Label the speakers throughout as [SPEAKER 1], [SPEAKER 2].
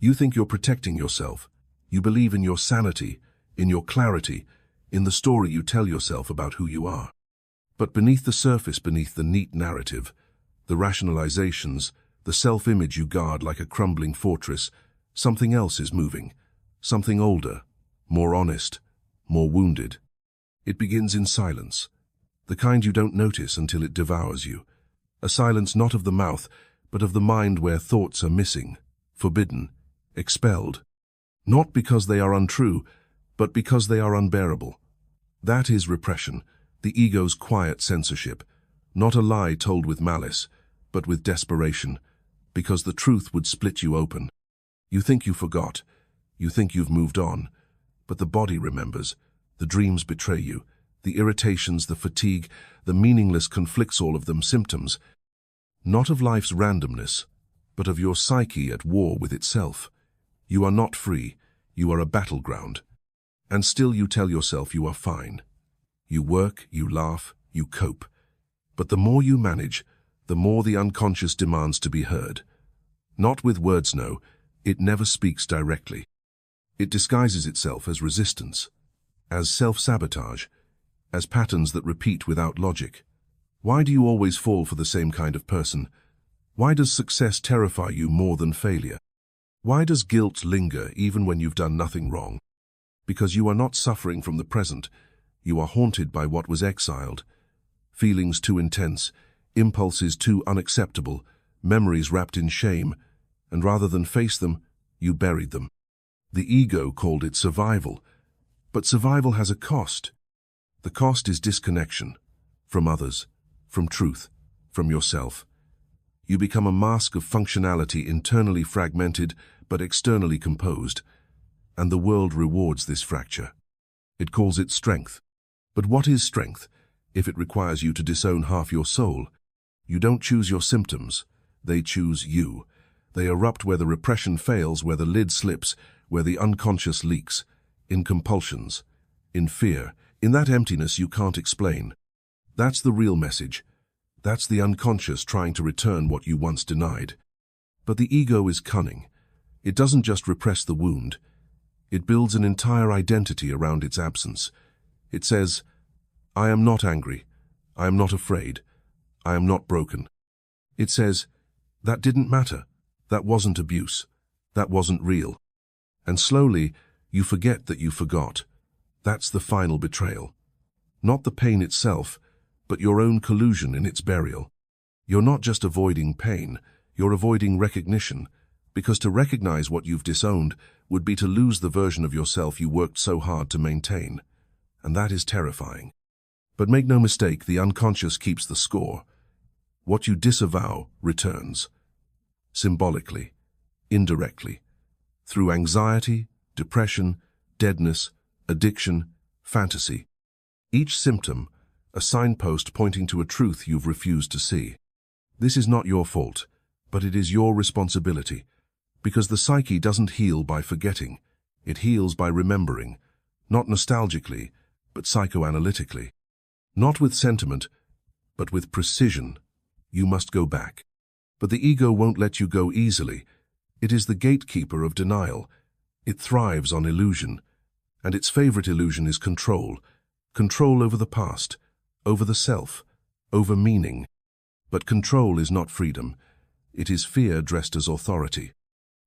[SPEAKER 1] You think you're protecting yourself. You believe in your sanity, in your clarity, in the story you tell yourself about who you are. But beneath the surface, beneath the neat narrative, the rationalizations, the self-image you guard like a crumbling fortress, something else is moving, something older, more honest, more wounded. It begins in silence, the kind you don't notice until it devours you. A silence not of the mouth, but of the mind, where thoughts are missing, forbidden, expelled. Not because they are untrue, but because they are unbearable. That is repression, the ego's quiet censorship, not a lie told with malice, but with desperation, because the truth would split you open. You think you forgot, you think you've moved on, but the body remembers, the dreams betray you, the irritations, the fatigue, the meaningless conflicts, all of them symptoms, not of life's randomness, but of your psyche at war with itself. You are not free, you are a battleground. And still you tell yourself you are fine. You work, you laugh, you cope. But the more you manage, the more the unconscious demands to be heard. Not with words, no, it never speaks directly. It disguises itself as resistance, as self-sabotage, as patterns that repeat without logic. Why do you always fall for the same kind of person? Why does success terrify you more than failure? Why does guilt linger even when you've done nothing wrong? Because you are not suffering from the present, you are haunted by what was exiled. Feelings too intense, impulses too unacceptable, memories wrapped in shame, and rather than face them, you buried them. The ego called it survival, but survival has a cost. The cost is disconnection, from others, from truth, from yourself. You become a mask of functionality, internally fragmented but externally composed, and the world rewards this fracture. It calls it strength. But what is strength if it requires you to disown half your soul? You don't choose your symptoms, they choose you. They erupt where the repression fails, where the lid slips, where the unconscious leaks, in compulsions, in fear, in that emptiness you can't explain. That's the real message. That's the unconscious trying to return what you once denied. But the ego is cunning. It doesn't just repress the wound. It builds an entire identity around its absence. It says, I am not angry. I am not afraid. I am not broken. It says, that didn't matter. That wasn't abuse. That wasn't real. And slowly, you forget that you forgot. That's the final betrayal. Not the pain itself, but your own collusion in its burial. You're not just avoiding pain, you're avoiding recognition, because to recognize what you've disowned would be to lose the version of yourself you worked so hard to maintain. And that is terrifying. But make no mistake, the unconscious keeps the score. What you disavow returns. Symbolically, indirectly, through anxiety, depression, deadness, addiction, fantasy. Each symptom, a signpost pointing to a truth you've refused to see. This is not your fault, but it is your responsibility, because the psyche doesn't heal by forgetting. It heals by remembering, not nostalgically, but psychoanalytically. Not with sentiment, but with precision. You must go back. But the ego won't let you go easily. It is the gatekeeper of denial. It thrives on illusion, and its favorite illusion is control. Control over the past, over the self, over meaning. But control is not freedom. It is fear dressed as authority.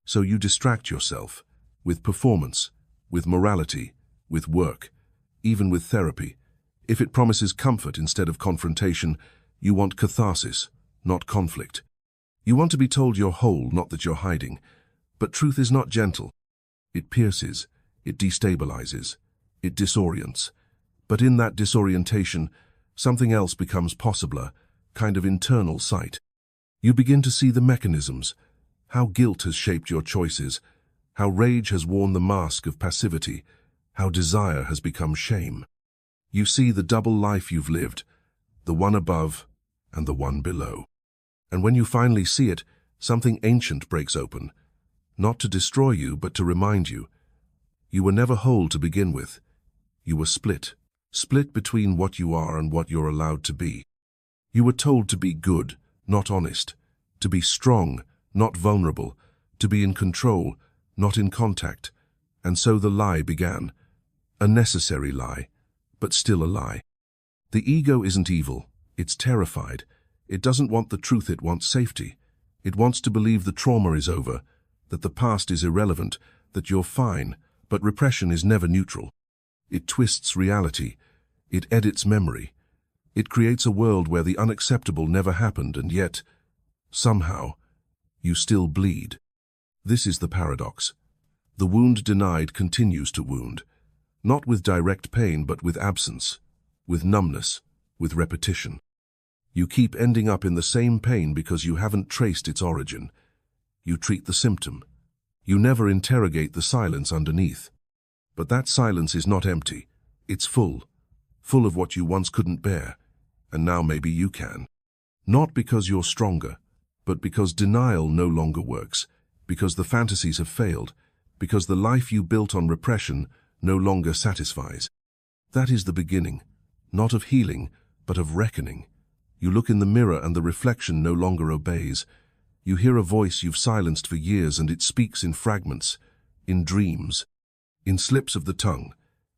[SPEAKER 1] So you distract yourself, with performance, with morality, with work, even with therapy. If it promises comfort instead of confrontation, you want catharsis, not conflict. You want to be told you're whole, not that you're hiding. But truth is not gentle. It pierces, it destabilizes, it disorients. But in that disorientation, something else becomes possibler, kind of internal sight. You begin to see the mechanisms, how guilt has shaped your choices, how rage has worn the mask of passivity, how desire has become shame. You see the double life you've lived, the one above and the one below. And when you finally see it, something ancient breaks open, not to destroy you, but to remind you. You were never whole to begin with. You were split between what you are and what you're allowed to be. You were told to be good, not honest, to be strong, not vulnerable, to be in control, not in contact. And so the lie began. A necessary lie, but still a lie. The ego isn't evil, it's terrified. It doesn't want the truth, it wants safety. It wants to believe the trauma is over, that the past is irrelevant, that you're fine, but repression is never neutral. It twists reality. It edits memory. It creates a world where the unacceptable never happened, and yet, somehow, you still bleed. This is the paradox. The wound denied continues to wound, not with direct pain but with absence, with numbness, with repetition. You keep ending up in the same pain because you haven't traced its origin. You treat the symptom. You never interrogate the silence underneath. But that silence is not empty. It's full of what you once couldn't bear, and now maybe you can. Not because you're stronger, but because denial no longer works, because the fantasies have failed, because the life you built on repression no longer satisfies. That is the beginning, not of healing, but of reckoning. You look in the mirror and the reflection no longer obeys. You hear a voice you've silenced for years and it speaks in fragments, in dreams, in slips of the tongue,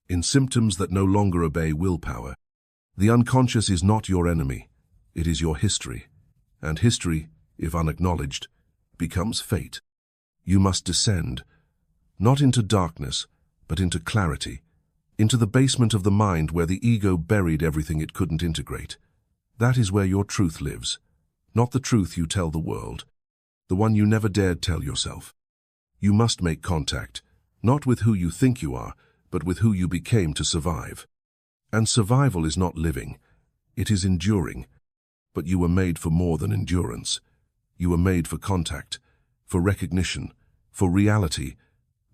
[SPEAKER 1] in symptoms that no longer obey willpower. The unconscious is not your enemy, it is your history. And history, if unacknowledged, becomes fate. You must descend, not into darkness, but into clarity, into the basement of the mind where the ego buried everything it couldn't integrate. That is where your truth lives, not the truth you tell the world, the one you never dared tell yourself. You must make contact, not with who you think you are, but with who you became to survive. And survival is not living, it is enduring. But you were made for more than endurance. You were made for contact, for recognition, for reality,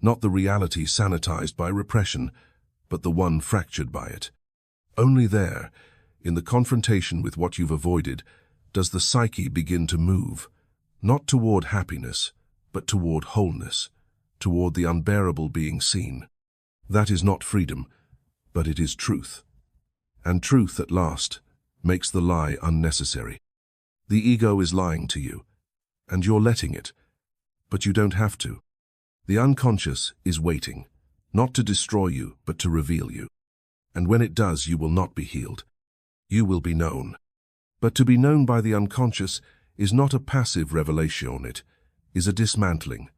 [SPEAKER 1] not the reality sanitized by repression, but the one fractured by it. Only there, in the confrontation with what you've avoided, does the psyche begin to move, not toward happiness, but toward wholeness, toward the unbearable being seen. That is not freedom, but it is truth. And truth, at last, makes the lie unnecessary. The ego is lying to you, and you're letting it, but you don't have to. The unconscious is waiting, not to destroy you, but to reveal you. And when it does, you will not be healed. You will be known. But to be known by the unconscious is not a passive revelation, it is a dismantling,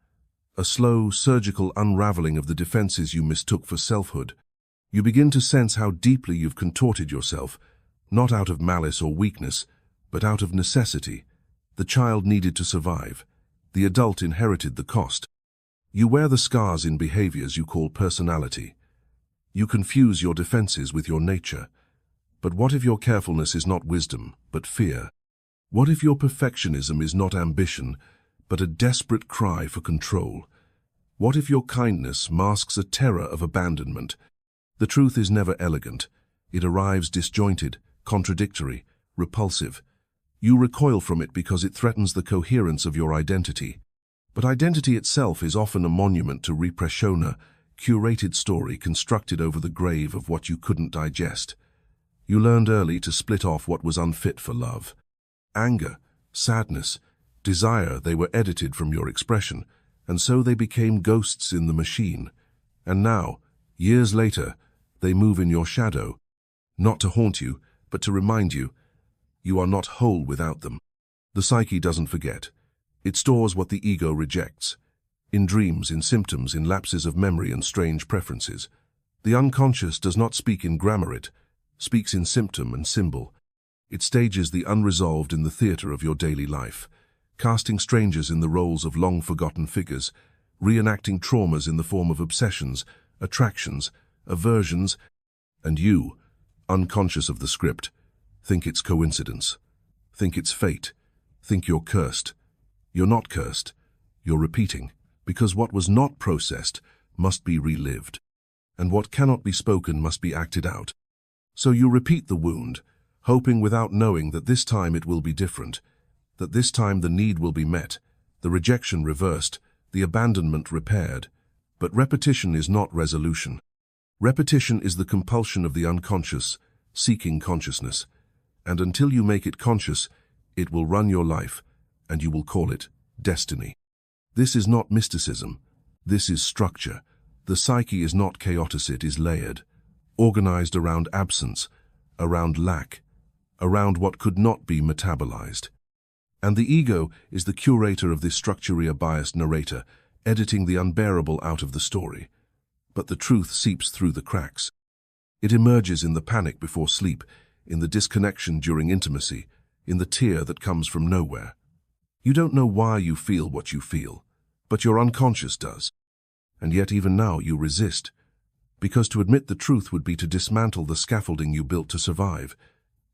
[SPEAKER 1] a slow, surgical unraveling of the defenses you mistook for selfhood. You begin to sense how deeply you've contorted yourself, not out of malice or weakness, but out of necessity. The child needed to survive. The adult inherited the cost. You wear the scars in behaviors you call personality. You confuse your defenses with your nature. But what if your carefulness is not wisdom, but fear? What if your perfectionism is not ambition, but a desperate cry for control? What if your kindness masks a terror of abandonment? The truth is never elegant. It arrives disjointed, contradictory, repulsive. You recoil from it because it threatens the coherence of your identity. But identity itself is often a monument to repression, a curated story constructed over the grave of what you couldn't digest. You learned early to split off what was unfit for love. Anger, sadness, desire, they were edited from your expression, and so they became ghosts in the machine. And now, years later, they move in your shadow, not to haunt you, but to remind you, you are not whole without them. The psyche doesn't forget. It stores what the ego rejects, in dreams, in symptoms, in lapses of memory and strange preferences. The unconscious does not speak in grammar, it speaks in symptom and symbol. It stages the unresolved in the theater of your daily life, casting strangers in the roles of long-forgotten figures, reenacting traumas in the form of obsessions, attractions, aversions, and you, unconscious of the script, think it's coincidence, think it's fate, think you're cursed. You're not cursed, you're repeating, because what was not processed must be relived, and what cannot be spoken must be acted out. So you repeat the wound, hoping without knowing that this time it will be different, that this time the need will be met, the rejection reversed, the abandonment repaired. But repetition is not resolution. Repetition is the compulsion of the unconscious, seeking consciousness, and until you make it conscious, it will run your life, and you will call it destiny. This is not mysticism. This is structure. The psyche is not chaotic, it is layered, organized around absence, around lack, around what could not be metabolized. And the ego is the curator of this structure-biased narrator, editing the unbearable out of the story. But the truth seeps through the cracks. It emerges in the panic before sleep, in the disconnection during intimacy, in the tear that comes from nowhere. You don't know why you feel what you feel, but your unconscious does. And yet even now you resist, because to admit the truth would be to dismantle the scaffolding you built to survive.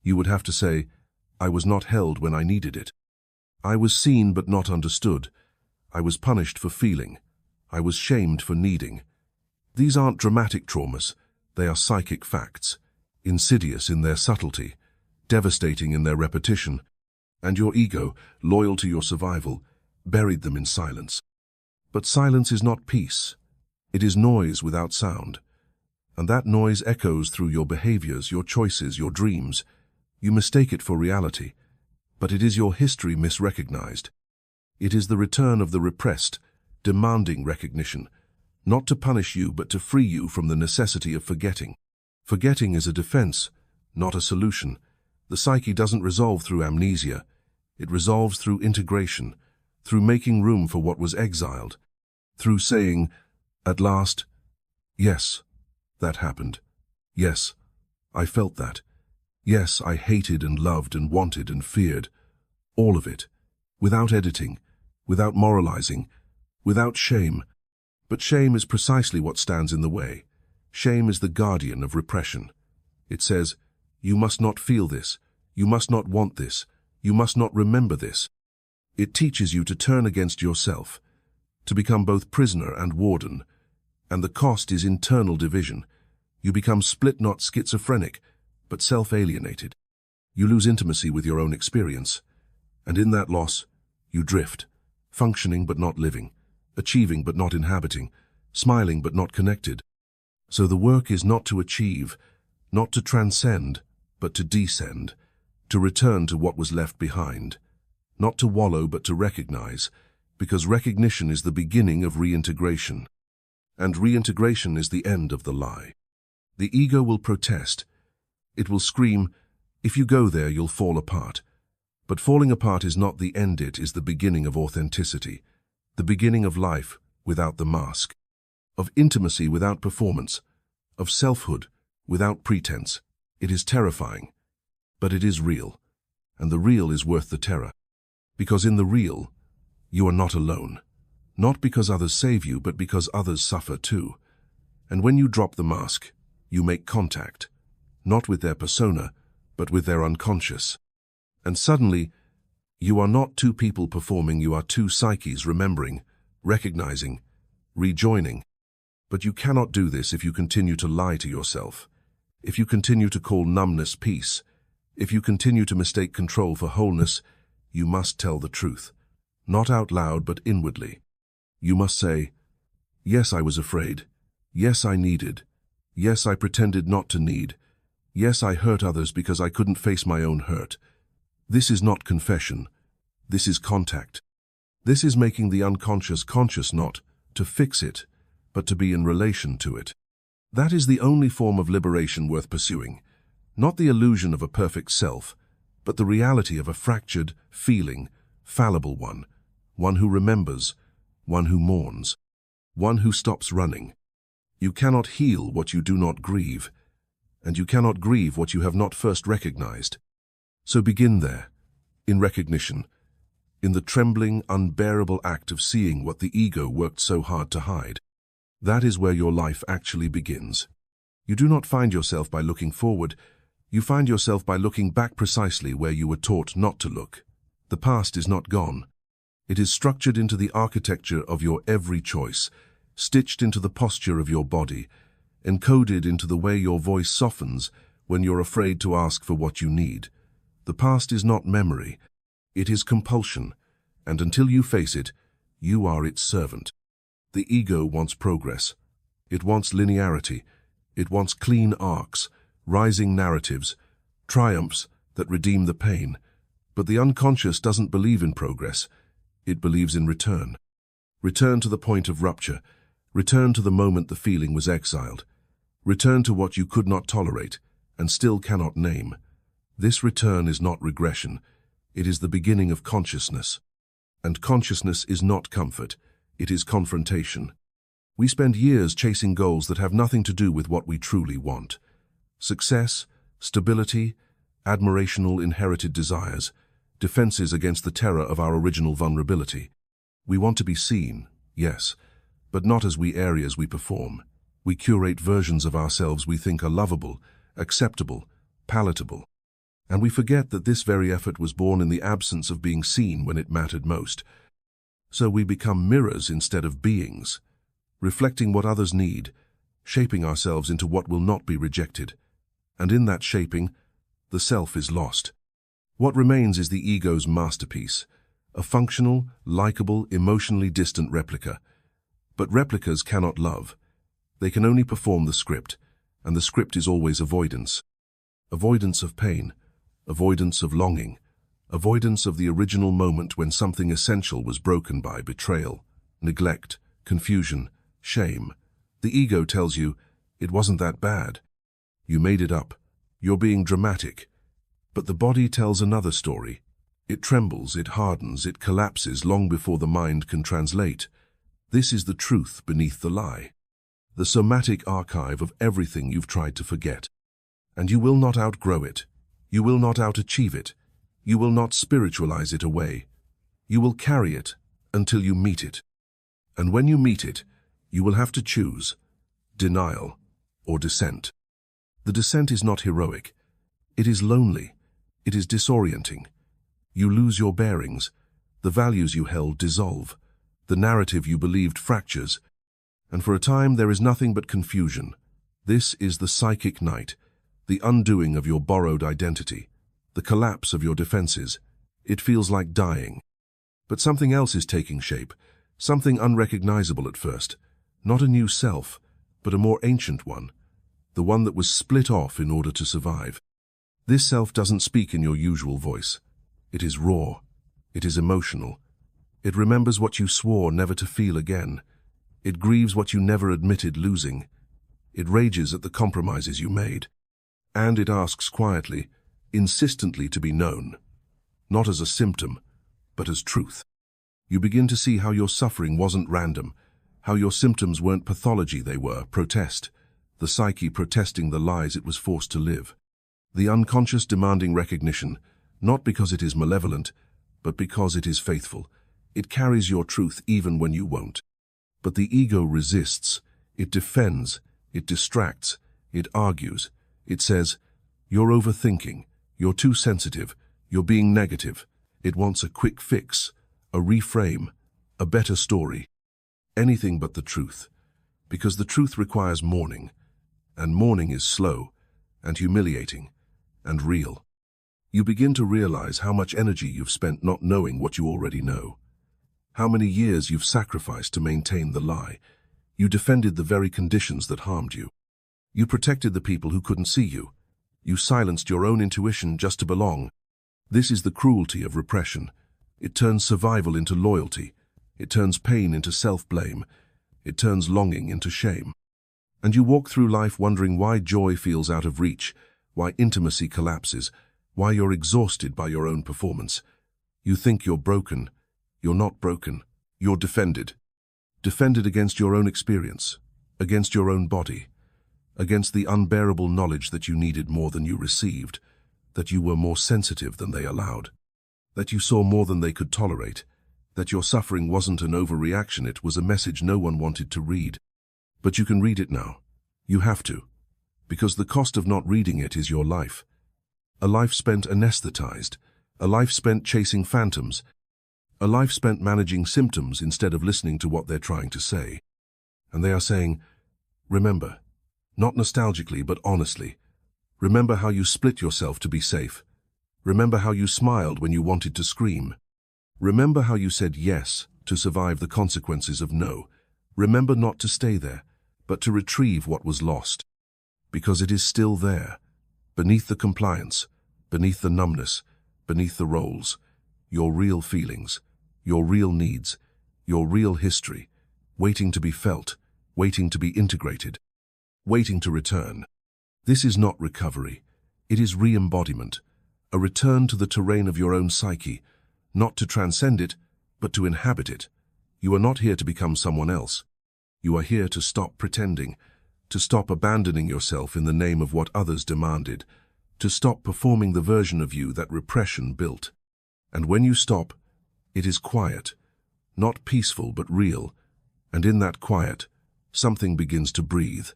[SPEAKER 1] You would have to say, I was not held when I needed it. I was seen but not understood. I was punished for feeling. I was shamed for needing. These aren't dramatic traumas, they are psychic facts, insidious in their subtlety, devastating in their repetition, and your ego, loyal to your survival, buried them in silence. But silence is not peace. It is noise without sound. And that noise echoes through your behaviors, your choices, your dreams. You mistake it for reality, but it is your history misrecognized. It is the return of the repressed, demanding recognition, not to punish you but to free you from the necessity of forgetting. Forgetting is a defense, not a solution. The psyche doesn't resolve through amnesia. It resolves through integration, through making room for what was exiled, through saying, at last, yes, that happened. Yes, I felt that. Yes, I hated and loved and wanted and feared. All of it, without editing, without moralizing, without shame. But shame is precisely what stands in the way. Shame is the guardian of repression. It says, you must not feel this, you must not want this, you must not remember this. It teaches you to turn against yourself, to become both prisoner and warden, and the cost is internal division. You become split, not schizophrenic, but self-alienated. You lose intimacy with your own experience, and in that loss, you drift, functioning but not living, achieving but not inhabiting, smiling but not connected. So the work is not to achieve, not to transcend, but to descend, to return to what was left behind, not to wallow but to recognize, because recognition is the beginning of reintegration, and reintegration is the end of the lie. The ego will protest. It will scream, if you go there, you'll fall apart. But falling apart is not the end, it is the beginning of authenticity, the beginning of life without the mask, of intimacy without performance, of selfhood without pretense. It is terrifying, but it is real, and the real is worth the terror. Because in the real, you are not alone, not because others save you, but because others suffer too. And when you drop the mask, you make contact, not with their persona, but with their unconscious. And suddenly, you are not two people performing, you are two psyches remembering, recognizing, rejoining. But you cannot do this if you continue to lie to yourself, if you continue to call numbness peace, if you continue to mistake control for wholeness. You must tell the truth, not out loud but inwardly. You must say, yes, I was afraid. Yes, I needed. Yes, I pretended not to need. Yes, I hurt others because I couldn't face my own hurt. This is not confession. This is contact. This is making the unconscious conscious, not to fix it, but to be in relation to it. That is the only form of liberation worth pursuing, not the illusion of a perfect self, but the reality of a fractured, feeling, fallible one who remembers, one who mourns, one who stops running. You cannot heal what you do not grieve, and you cannot grieve what you have not first recognized. So begin there, in recognition, in the trembling, unbearable act of seeing what the ego worked so hard to hide. That is where your life actually begins. You do not find yourself by looking forward. You find yourself by looking back precisely where you were taught not to look. The past is not gone. It is structured into the architecture of your every choice, stitched into the posture of your body, encoded into the way your voice softens when you're afraid to ask for what you need. The past is not memory. It is compulsion, and until you face it, you are its servant. The ego wants progress. It wants linearity. It wants clean arcs, rising narratives, triumphs that redeem the pain. But the unconscious doesn't believe in progress. It believes in return. Return to the point of rupture, Return to the moment the feeling was exiled. Return to what you could not tolerate and still cannot name. This return is not regression. It is the beginning of consciousness. And consciousness is not comfort. It is confrontation. We spend years chasing goals that have nothing to do with what we truly want. Success, stability, admirational inherited desires, defenses against the terror of our original vulnerability. We want to be seen, yes, but not as areas we perform. We curate versions of ourselves we think are lovable, acceptable, palatable. And we forget that this very effort was born in the absence of being seen when it mattered most. So we become mirrors instead of beings, reflecting what others need, shaping ourselves into what will not be rejected. And in that shaping, the self is lost. What remains is the ego's masterpiece, a functional, likable, emotionally distant replica. But replicas cannot love. They can only perform the script, and the script is always avoidance. Avoidance of pain, avoidance of longing, avoidance of the original moment when something essential was broken by betrayal, neglect, confusion, shame. The ego tells you, it wasn't that bad. You made it up. You're being dramatic. But the body tells another story. It trembles, it hardens, it collapses long before the mind can translate. This is the truth beneath the lie. The somatic archive of everything you've tried to forget. And you will not outgrow it. You will not outachieve it. You will not spiritualize it away. You will carry it until you meet it. And when you meet it, you will have to choose denial or descent. The descent is not heroic. It is lonely. It is disorienting. You lose your bearings. The values you held dissolve. The narrative you believed fractures. And for a time there is nothing but confusion. This is the psychic night, the undoing of your borrowed identity, the collapse of your defenses. It feels like dying. But something else is taking shape, something unrecognizable at first. Not a new self, but a more ancient one. The one that was split off in order to survive. This self doesn't speak in your usual voice. It is raw. It is emotional. It remembers what you swore never to feel again. It grieves what you never admitted losing. It rages at the compromises you made. And it asks quietly, insistently to be known. Not as a symptom, but as truth. You begin to see how your suffering wasn't random, how your symptoms weren't pathology, they were protest. The psyche protesting the lies it was forced to live. The unconscious demanding recognition, not because it is malevolent, but because it is faithful. It carries your truth even when you won't. But the ego resists. It defends. It distracts. It argues. It says, you're overthinking. You're too sensitive. You're being negative. It wants a quick fix, a reframe, a better story. Anything but the truth. Because the truth requires mourning. And mourning is slow, and humiliating, and real. You begin to realize how much energy you've spent not knowing what you already know. How many years you've sacrificed to maintain the lie. You defended the very conditions that harmed you. You protected the people who couldn't see you. You silenced your own intuition just to belong. This is the cruelty of repression. It turns survival into loyalty. It turns pain into self-blame. It turns longing into shame. And you walk through life wondering why joy feels out of reach, why intimacy collapses, why you're exhausted by your own performance. You think you're broken. You're not broken. You're defended. Defended against your own experience, against your own body, against the unbearable knowledge that you needed more than you received, that you were more sensitive than they allowed, that you saw more than they could tolerate, that your suffering wasn't an overreaction, it was a message no one wanted to read. But you can read it now. You have to. Because the cost of not reading it is your life. A life spent anesthetized. A life spent chasing phantoms. A life spent managing symptoms instead of listening to what they're trying to say. And they are saying, remember, not nostalgically but honestly. Remember how you split yourself to be safe. Remember how you smiled when you wanted to scream. Remember how you said yes to survive the consequences of no. Remember not to stay there, but to retrieve what was lost. Because it is still there, beneath the compliance, beneath the numbness, beneath the roles, your real feelings, your real needs, your real history, waiting to be felt, waiting to be integrated, waiting to return. This is not recovery. It is re-embodiment, a return to the terrain of your own psyche, not to transcend it, but to inhabit it. You are not here to become someone else. You are here to stop pretending, to stop abandoning yourself in the name of what others demanded, to stop performing the version of you that repression built. And when you stop, it is quiet, not peaceful but real, and in that quiet, something begins to breathe,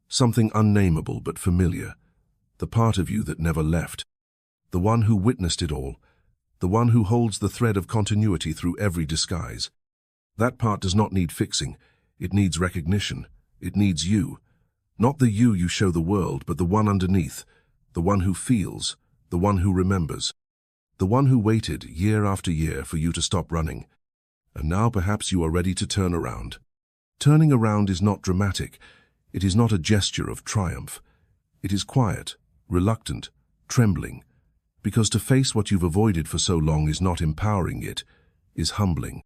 [SPEAKER 1] something unnameable but familiar, the part of you that never left, the one who witnessed it all, the one who holds the thread of continuity through every disguise. That part does not need fixing, it needs recognition, it needs you. Not the you show the world, but the one underneath, the one who feels, the one who remembers, the one who waited year after year for you to stop running. And now perhaps you are ready to turn around. Turning around is not dramatic, it is not a gesture of triumph. It is quiet, reluctant, trembling, because to face what you've avoided for so long is not empowering, it is humbling.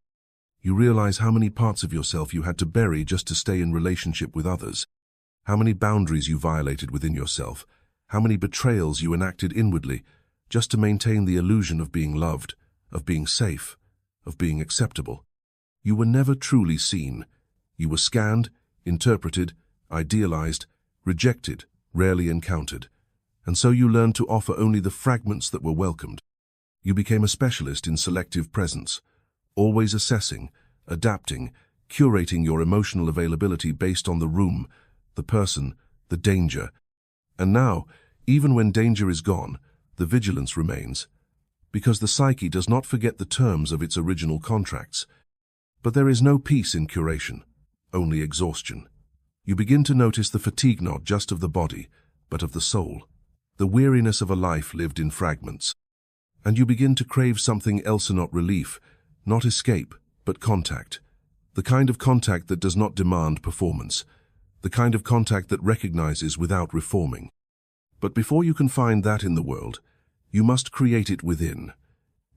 [SPEAKER 1] You realize how many parts of yourself you had to bury just to stay in relationship with others, how many boundaries you violated within yourself, how many betrayals you enacted inwardly just to maintain the illusion of being loved, of being safe, of being acceptable. You were never truly seen. You were scanned, interpreted, idealized, rejected, rarely encountered. And so you learned to offer only the fragments that were welcomed. You became a specialist in selective presence, always assessing, adapting, curating your emotional availability based on the room, the person, the danger. And now, even when danger is gone, the vigilance remains, because the psyche does not forget the terms of its original contracts. But there is no peace in curation, only exhaustion. You begin to notice the fatigue not just of the body, but of the soul, the weariness of a life lived in fragments. And you begin to crave something else, not relief, not escape, but contact. The kind of contact that does not demand performance, the kind of contact that recognizes without reforming. But before you can find that in the world, you must create it within.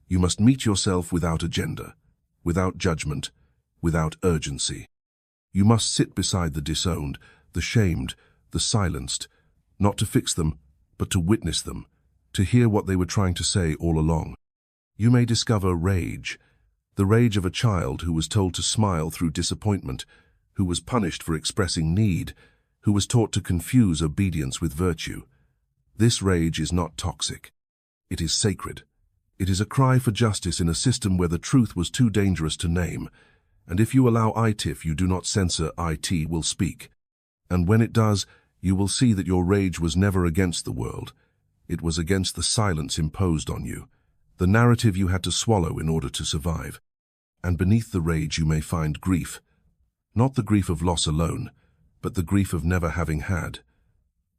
[SPEAKER 1] You must meet yourself without agenda, without judgment, without urgency. You must sit beside the disowned, the shamed, the silenced, not to fix them, but to witness them, to hear what they were trying to say all along. You may discover rage, the rage of a child who was told to smile through disappointment, who was punished for expressing need, who was taught to confuse obedience with virtue. This rage is not toxic. It is sacred. It is a cry for justice in a system where the truth was too dangerous to name. And if you allow it, you do not censor, it will speak. And when it does, you will see that your rage was never against the world. It was against the silence imposed on you, the narrative you had to swallow in order to survive. And beneath the rage you may find grief. Not the grief of loss alone, but the grief of never having had.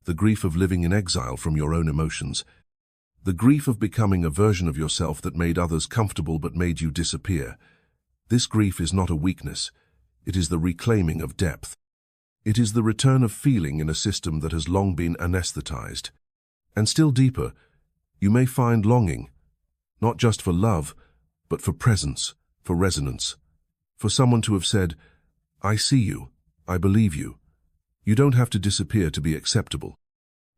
[SPEAKER 1] The grief of living in exile from your own emotions. The grief of becoming a version of yourself that made others comfortable but made you disappear. This grief is not a weakness. It is the reclaiming of depth. It is the return of feeling in a system that has long been anesthetized. And still deeper, you may find longing, not just for love, but for presence, for resonance, for someone to have said, I see you, I believe you. You don't have to disappear to be acceptable.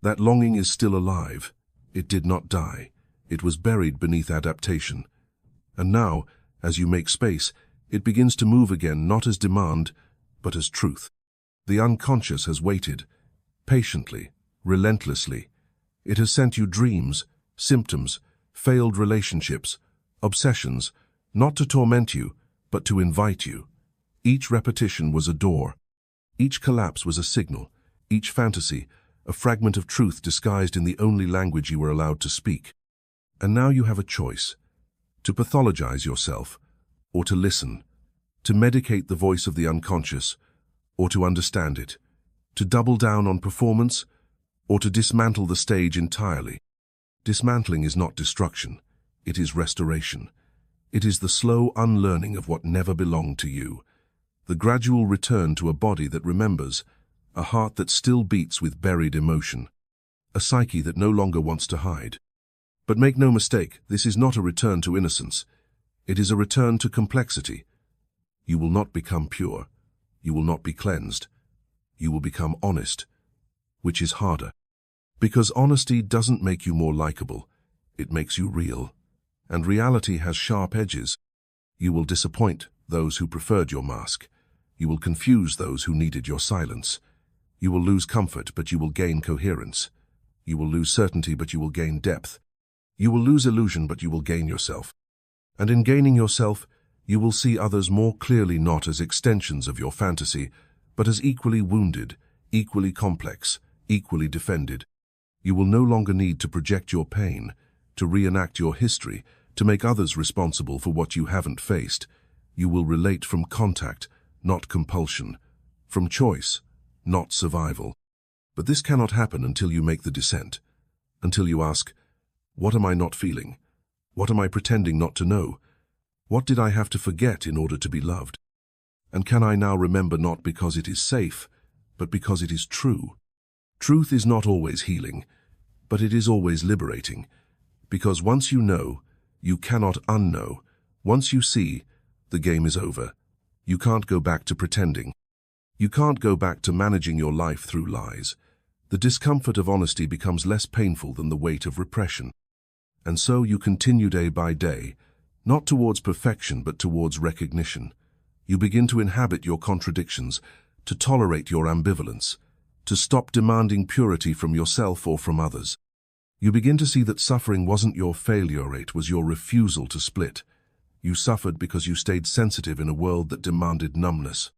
[SPEAKER 1] That longing is still alive. It did not die. It was buried beneath adaptation. And now, as you make space, it begins to move again, not as demand, but as truth. The unconscious has waited, patiently, relentlessly. It has sent you dreams, symptoms, failed relationships, obsessions, not to torment you, but to invite you. Each repetition was a door. Each collapse was a signal. Each fantasy, a fragment of truth disguised in the only language you were allowed to speak. And now you have a choice: to pathologize yourself, or to listen, to medicate the voice of the unconscious, or to understand it, to double down on performance, or to dismantle the stage entirely. Dismantling is not destruction, it is restoration. It is the slow unlearning of what never belonged to you, the gradual return to a body that remembers, a heart that still beats with buried emotion, a psyche that no longer wants to hide. But make no mistake, this is not a return to innocence. It is a return to complexity. You will not become pure. You will not be cleansed. You will become honest, which is harder. Because honesty doesn't make you more likable, it makes you real. And reality has sharp edges. You will disappoint those who preferred your mask. You will confuse those who needed your silence. You will lose comfort, but you will gain coherence. You will lose certainty, but you will gain depth. You will lose illusion, but you will gain yourself. And in gaining yourself, you will see others more clearly, not as extensions of your fantasy, but as equally wounded, equally complex, equally defended. You will no longer need to project your pain, to reenact your history, to make others responsible for what you haven't faced. You will relate from contact, not compulsion, from choice, not survival. But this cannot happen until you make the descent, until you ask, what am I not feeling? What am I pretending not to know? What did I have to forget in order to be loved? And can I now remember, not because it is safe, but because it is true? Truth is not always healing, but it is always liberating. Because once you know, you cannot unknow. Once you see, the game is over. You can't go back to pretending. You can't go back to managing your life through lies. The discomfort of honesty becomes less painful than the weight of repression. And so you continue day by day, not towards perfection but towards recognition. You begin to inhabit your contradictions, to tolerate your ambivalence, to stop demanding purity from yourself or from others. You begin to see that suffering wasn't your failure, it was your refusal to split. You suffered because you stayed sensitive in a world that demanded numbness.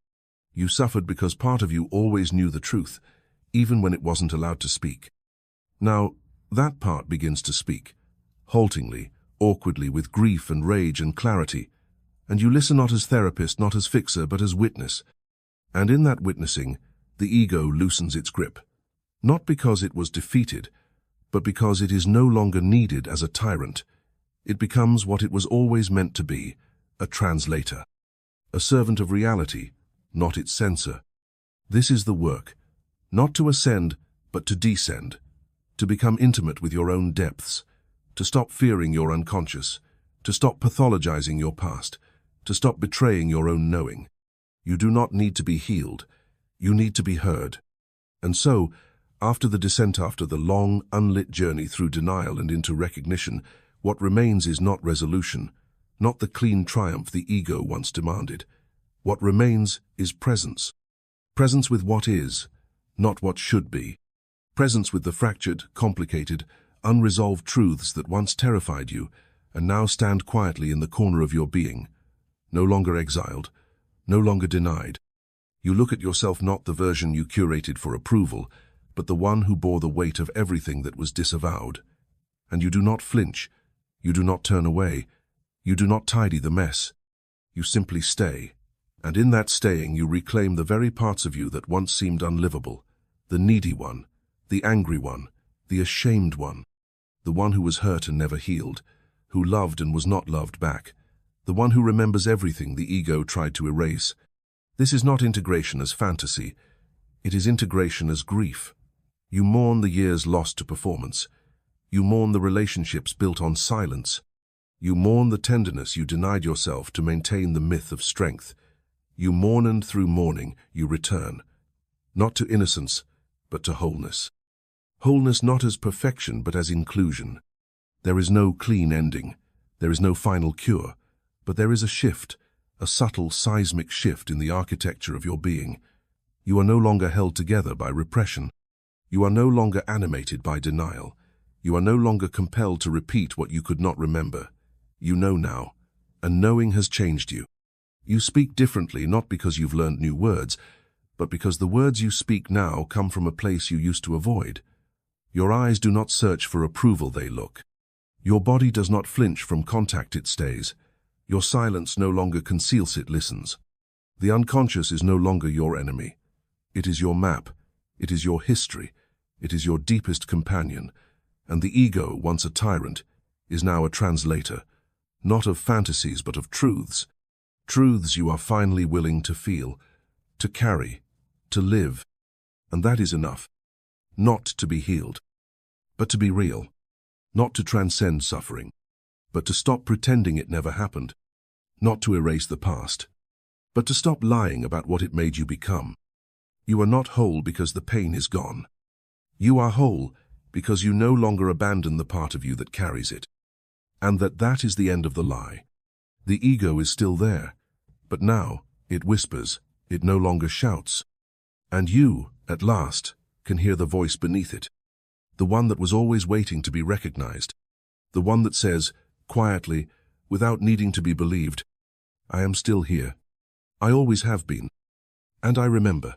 [SPEAKER 1] You suffered because part of you always knew the truth, even when it wasn't allowed to speak. Now, that part begins to speak, haltingly, awkwardly, with grief and rage and clarity, and you listen not as therapist, not as fixer, but as witness. And in that witnessing, the ego loosens its grip, not because it was defeated, but because it is no longer needed as a tyrant. It becomes what it was always meant to be, a translator, a servant of reality, not its censor. This is the work, not to ascend, but to descend, to become intimate with your own depths, to stop fearing your unconscious, to stop pathologizing your past, to stop betraying your own knowing. You do not need to be healed, you need to be heard. And so, after the descent, after the long, unlit journey through denial and into recognition, what remains is not resolution, not the clean triumph the ego once demanded. What remains is presence. Presence with what is, not what should be. Presence with the fractured, complicated, unresolved truths that once terrified you and now stand quietly in the corner of your being, no longer exiled, no longer denied. You look at yourself, not the version you curated for approval, but the one who bore the weight of everything that was disavowed. And you do not flinch, you do not turn away, you do not tidy the mess. You simply stay. And in that staying you reclaim the very parts of you that once seemed unlivable, the needy one, the angry one, the ashamed one, the one who was hurt and never healed, who loved and was not loved back, the one who remembers everything the ego tried to erase. This is not integration as fantasy, it is integration as grief. You mourn the years lost to performance. You mourn the relationships built on silence. You mourn the tenderness you denied yourself to maintain the myth of strength. You mourn, and through mourning you return, not to innocence, but to wholeness. Wholeness not as perfection, but as inclusion. There is no clean ending, there is no final cure, but there is a shift, a subtle seismic shift in the architecture of your being. You are no longer held together by repression. You are no longer animated by denial. You are no longer compelled to repeat what you could not remember. You know now, and knowing has changed you. You speak differently, not because you've learned new words, but because the words you speak now come from a place you used to avoid. Your eyes do not search for approval, they look. Your body does not flinch from contact, it stays. Your silence no longer conceals, it listens. The unconscious is no longer your enemy. It is your map, it is your history, it is your deepest companion, and the ego, once a tyrant, is now a translator, not of fantasies but of truths. Truths you are finally willing to feel, to carry, to live, and that is enough. Not to be healed, but to be real. Not to transcend suffering, but to stop pretending it never happened. Not to erase the past, but to stop lying about what it made you become. You are not whole because the pain is gone. You are whole because you no longer abandon the part of you that carries it. And that is the end of the lie. The ego is still there, but now it whispers, it no longer shouts. And you, at last, can hear the voice beneath it. The one that was always waiting to be recognized. The one that says, quietly, without needing to be believed, I am still here. I always have been. And I remember.